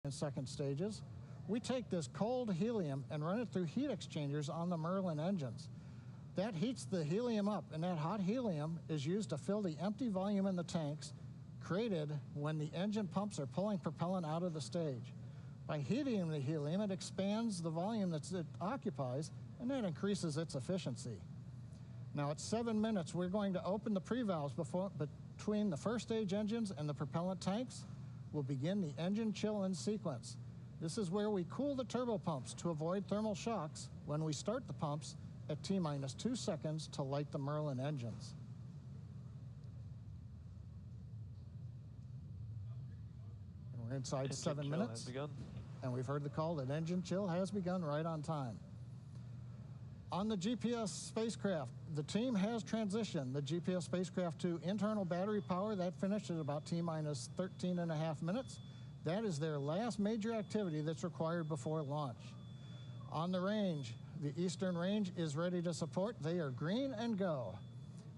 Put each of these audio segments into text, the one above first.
and second stages. We take this cold helium and run it through heat exchangers on the Merlin engines. That heats the helium up, and that hot helium is used to fill the empty volume in the tanks created when the engine pumps are pulling propellant out of the stage. By heating the helium, it expands the volume that it occupies, and that increases its efficiency. Now at 7 minutes, we're going to open the pre-valves between the first stage engines and the propellant tanks. We'll begin the engine chill-in sequence. This is where we cool the turbopumps to avoid thermal shocks when we start the pumps at T-minus 2 seconds to light the Merlin engines. And we're inside Engine 7 chill minutes. has begun. And we've heard the call that engine chill has begun right on time. On the GPS spacecraft, the team has transitioned the GPS spacecraft to internal battery power. That finished at about T-minus 13.5 minutes. That is their last major activity that's required before launch. On the range, the eastern range is ready to support. They are green and go.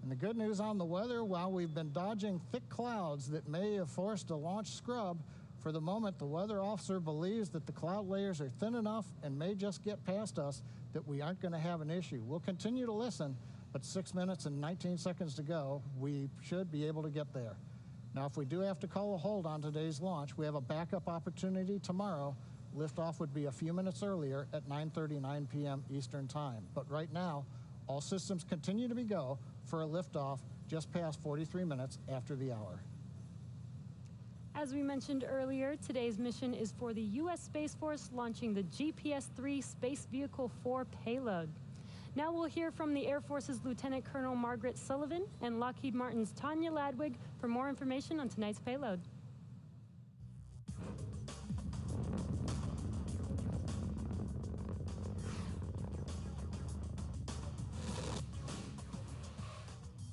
And the good news on the weather, while we've been dodging thick clouds that may have forced a launch scrub, for the moment, the weather officer believes that the cloud layers are thin enough and may just get past us that we aren't going to have an issue. We'll continue to listen, but 6 minutes and 19 seconds to go, we should be able to get there. Now, if we do have to call a hold on today's launch, we have a backup opportunity tomorrow. Liftoff would be a few minutes earlier at 9:39 p.m. Eastern Time. But right now, all systems continue to be go for a liftoff just past 43 minutes after the hour. As we mentioned earlier, today's mission is for the U.S. Space Force launching the GPS-3 Space Vehicle 4 payload. Now we'll hear from the Air Force's Lieutenant Colonel Margaret Sullivan and Lockheed Martin's Tanya Ladwig for more information on tonight's payload.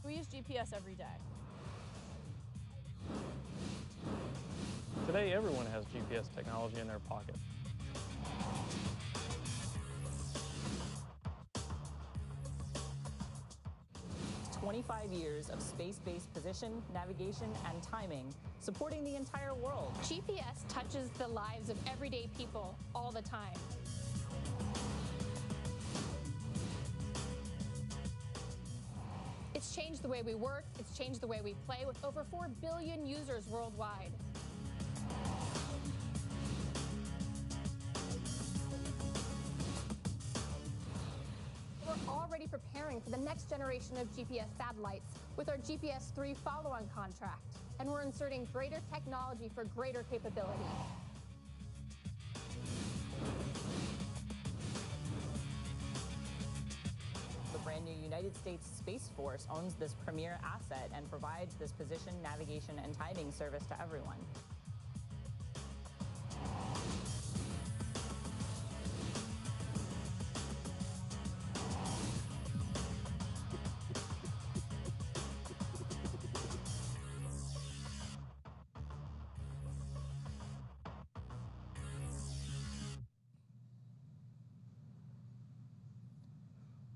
We use GPS every day. Today, everyone has GPS technology in their pocket. 25 years of space-based position, navigation, and timing, supporting the entire world. GPS touches the lives of everyday people all the time. It's changed the way we work, it's changed the way we play, with over 4 billion users worldwide. We're already preparing for the next generation of GPS satellites with our GPS-3 follow-on contract, and we're inserting greater technology for greater capability. The brand new United States Space Force owns this premier asset and provides this position, navigation, and timing service to everyone.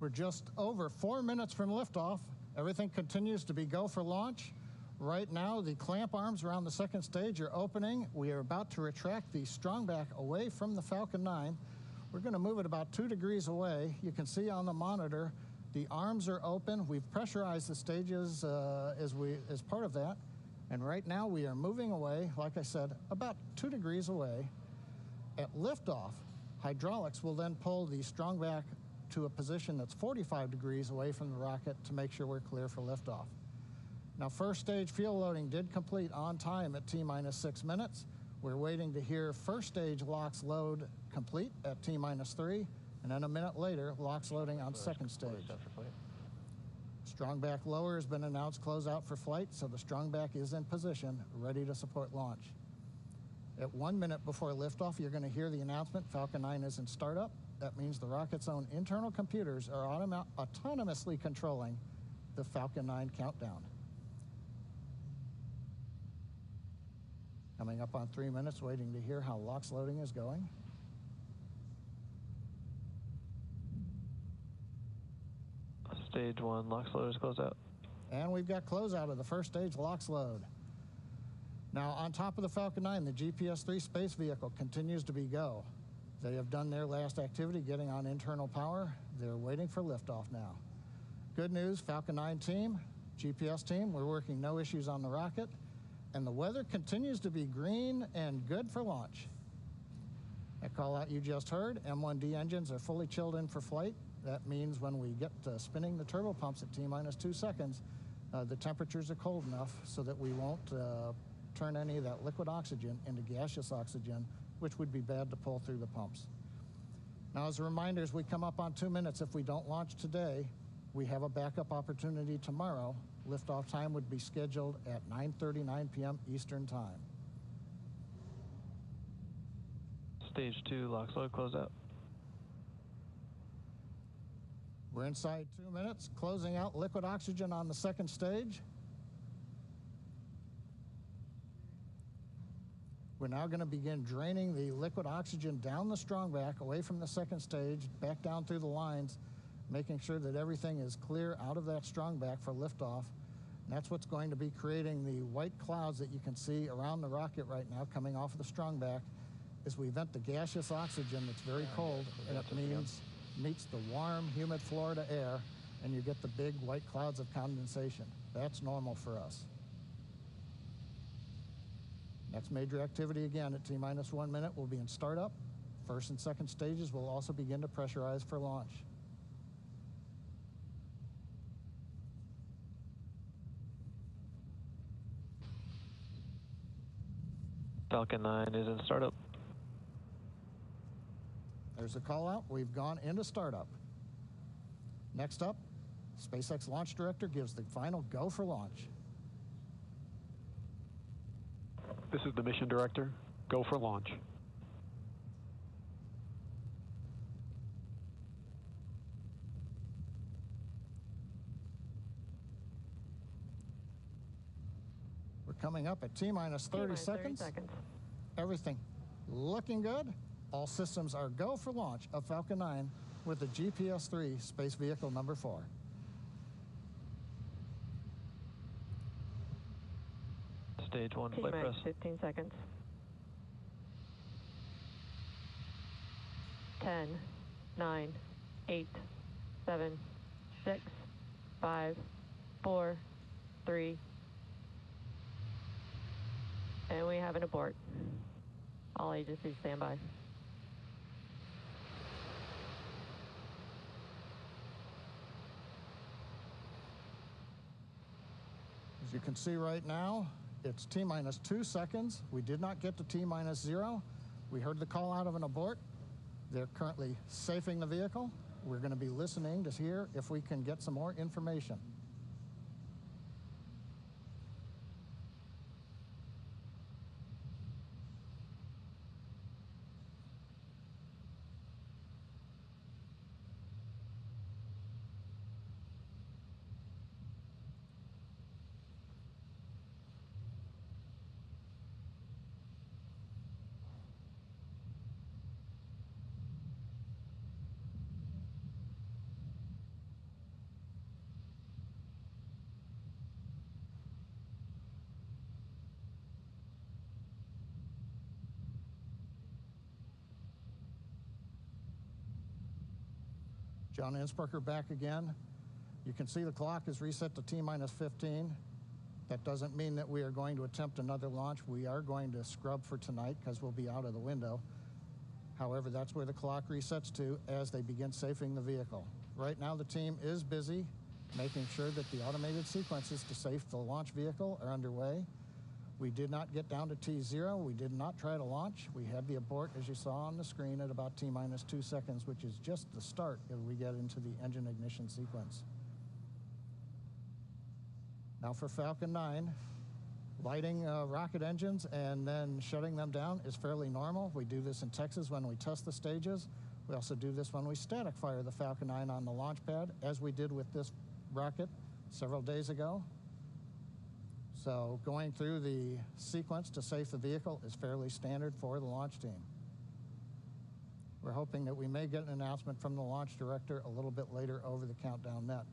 We're just over 4 minutes from liftoff. Everything continues to be go for launch. Right now, the clamp arms around the second stage are opening. We are about to retract the strongback away from the Falcon 9. We're going to move it about 2 degrees away. You can see on the monitor the arms are open. We've pressurized the stages as part of that. And right now we are moving away, like I said, about 2 degrees away. At liftoff, hydraulics will then pull the strongback to a position that's 45 degrees away from the rocket to make sure we're clear for liftoff. Now, first stage fuel loading did complete on time at T-minus 6 minutes. We're waiting to hear first stage LOX load complete at T-minus 3, and then a minute later, LOX loading on second stage. Strongback lower has been announced closeout for flight, so the strongback is in position, ready to support launch. At 1 minute before liftoff, you're going to hear the announcement Falcon 9 is in startup. That means the rocket's own internal computers are autonomously controlling the Falcon 9 countdown. Coming up on 3 minutes, waiting to hear how LOX loading is going. Stage 1, LOX load is closed out. And we've got closeout of the first stage LOX load. Now, on top of the Falcon 9, the GPS-3 space vehicle continues to be go. They have done their last activity, getting on internal power. They're waiting for liftoff now. Good news, Falcon 9 team, GPS team, we're working no issues on the rocket, and the weather continues to be green and good for launch. That call out you just heard, M1D engines are fully chilled in for flight. That means when we get spinning the turbo pumps at T-minus 2 seconds, the temperatures are cold enough so that we won't turn any of that liquid oxygen into gaseous oxygen, which would be bad to pull through the pumps. Now, as a reminder, as we come up on 2 minutes, if we don't launch today, we have a backup opportunity tomorrow. Liftoff time would be scheduled at 9:39 p.m. Eastern Time. Stage 2, LOX load closed out. We're inside 2 minutes, closing out liquid oxygen on the second stage. We're now going to begin draining the liquid oxygen down the strongback, away from the second stage, back down through the lines, making sure that everything is clear out of that strongback for liftoff. And that's what's going to be creating the white clouds that you can see around the rocket right now coming off of the strongback as we vent the gaseous oxygen that's very cold, and it meets the warm, humid Florida air, and you get the big white clouds of condensation. That's normal for us. Next major activity again at T-minus 1 minute will be in startup. First and second stages will also begin to pressurize for launch. Falcon 9 is in startup. There's a call out. We've gone into startup. Next up, SpaceX Launch Director gives the final go for launch. This is the mission director. Go for launch. We're coming up at T-minus 30 seconds. Everything looking good. All systems are go for launch of Falcon 9 with the GPS-3 space vehicle number 4. Stage 1 flight press. 15 seconds. 10, 9, 8, 7, 6, 5, 4, 3, and we have an abort. All agencies stand by. As you can see right now, it's T-minus 2 seconds. We did not get to T-minus 0. We heard the call out of an abort. They're currently safing the vehicle. We're going to be listening to hear if we can get some more information. John Innsbrucker back again. You can see the clock is reset to T-minus 15. That doesn't mean that we are going to attempt another launch. We are going to scrub for tonight because we'll be out of the window. However, that's where the clock resets to as they begin safing the vehicle. Right now, the team is busy making sure that the automated sequences to safe the launch vehicle are underway. We did not get down to T0. We did not try to launch. We had the abort, as you saw on the screen, at about T-minus 2 seconds, which is just the start as we get into the engine ignition sequence. Now for Falcon 9, lighting rocket engines and then shutting them down is fairly normal. We do this in Texas when we test the stages. We also do this when we static fire the Falcon 9 on the launch pad, as we did with this rocket several days ago. So going through the sequence to safe the vehicle is fairly standard for the launch team. We're hoping that we may get an announcement from the launch director a little bit later over the countdown net.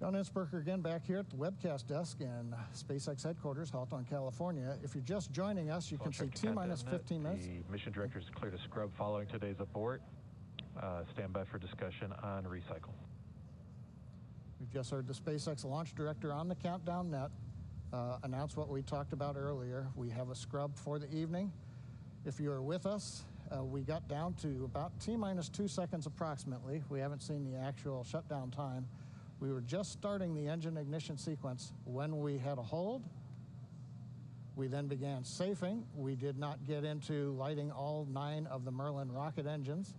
John Innsbrucker again back here at the webcast desk in SpaceX headquarters, Hawthorne, California. If you're just joining us, you can see T-minus 15 minutes. The mission director is clear to scrub following today's abort. Stand by for discussion on recycle. We've just heard the SpaceX launch director on the countdown net announce what we talked about earlier. We have a scrub for the evening. If you are with us, we got down to about T-minus 2 seconds approximately. We haven't seen the actual shutdown time. We were just starting the engine ignition sequence when we had a hold. We then began safing. We did not get into lighting all 9 of the Merlin rocket engines.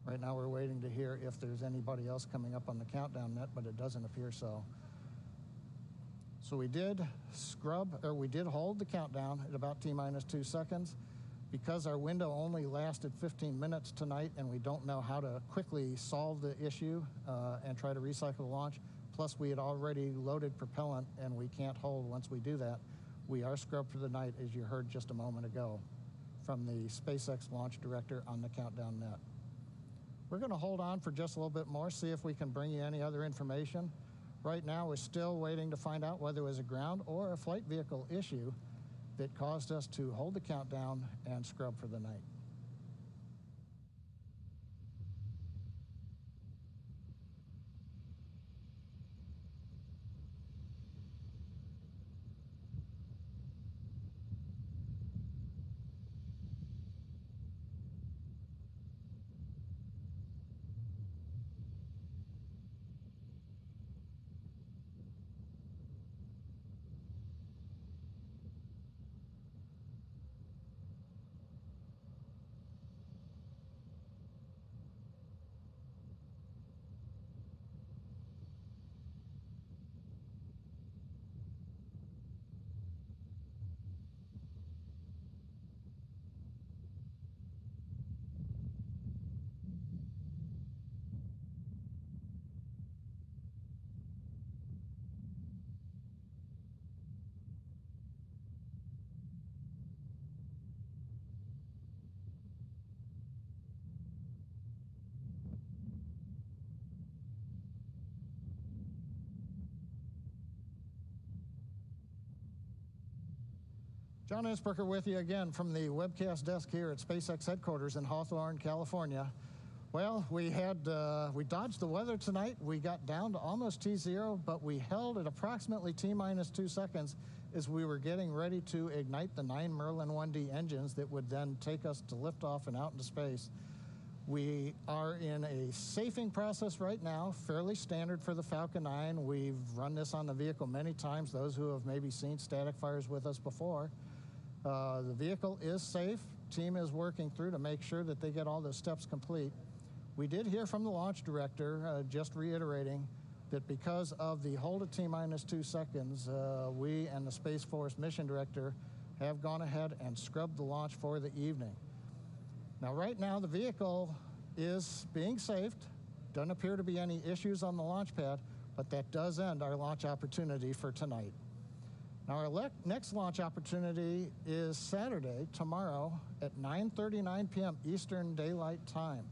Right now we're waiting to hear if there's anybody else coming up on the countdown net, but it doesn't appear so. So we did hold the countdown at about T-minus 2 seconds. Because our window only lasted 15 minutes tonight and we don't know how to quickly solve the issue and try to recycle the launch, plus we had already loaded propellant and we can't hold once we do that, we are scrubbed for the night, as you heard just a moment ago from the SpaceX launch director on the countdown net. We're going to hold on for just a little bit more, see if we can bring you any other information. Right now we're still waiting to find out whether it was a ground or a flight vehicle issue that caused us to hold the countdown and scrub for the night. John Innsbrucker with you again from the webcast desk here at SpaceX headquarters in Hawthorne, California. Well, we dodged the weather tonight. We got down to almost T0, but we held at approximately T-minus 2 seconds as we were getting ready to ignite the 9 Merlin 1D engines that would then take us to liftoff and out into space. We are in a safing process right now, fairly standard for the Falcon 9. We've run this on the vehicle many times, those who have maybe seen static fires with us before. The vehicle is safe. Team is working through to make sure that they get all those steps complete. We did hear from the launch director, just reiterating that because of the hold at T-minus 2 seconds, we and the Space Force mission director have gone ahead and scrubbed the launch for the evening. Now, right now, the vehicle is being saved. Doesn't appear to be any issues on the launch pad, but that does end our launch opportunity for tonight. Now, our next launch opportunity is Saturday, tomorrow, at 9:39 p.m. Eastern Daylight Time.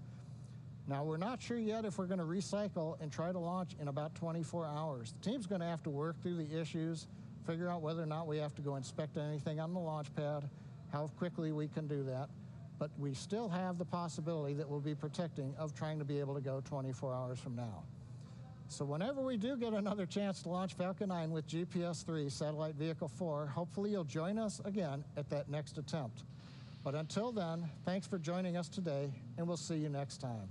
Now, we're not sure yet if we're going to recycle and try to launch in about 24 hours. The team's going to have to work through the issues, figure out whether or not we have to go inspect anything on the launch pad, how quickly we can do that. But we still have the possibility that we'll be protecting of trying to be able to go 24 hours from now. So whenever we do get another chance to launch Falcon 9 with GPS-3 Satellite Vehicle 4, hopefully you'll join us again at that next attempt. But until then, thanks for joining us today, and we'll see you next time.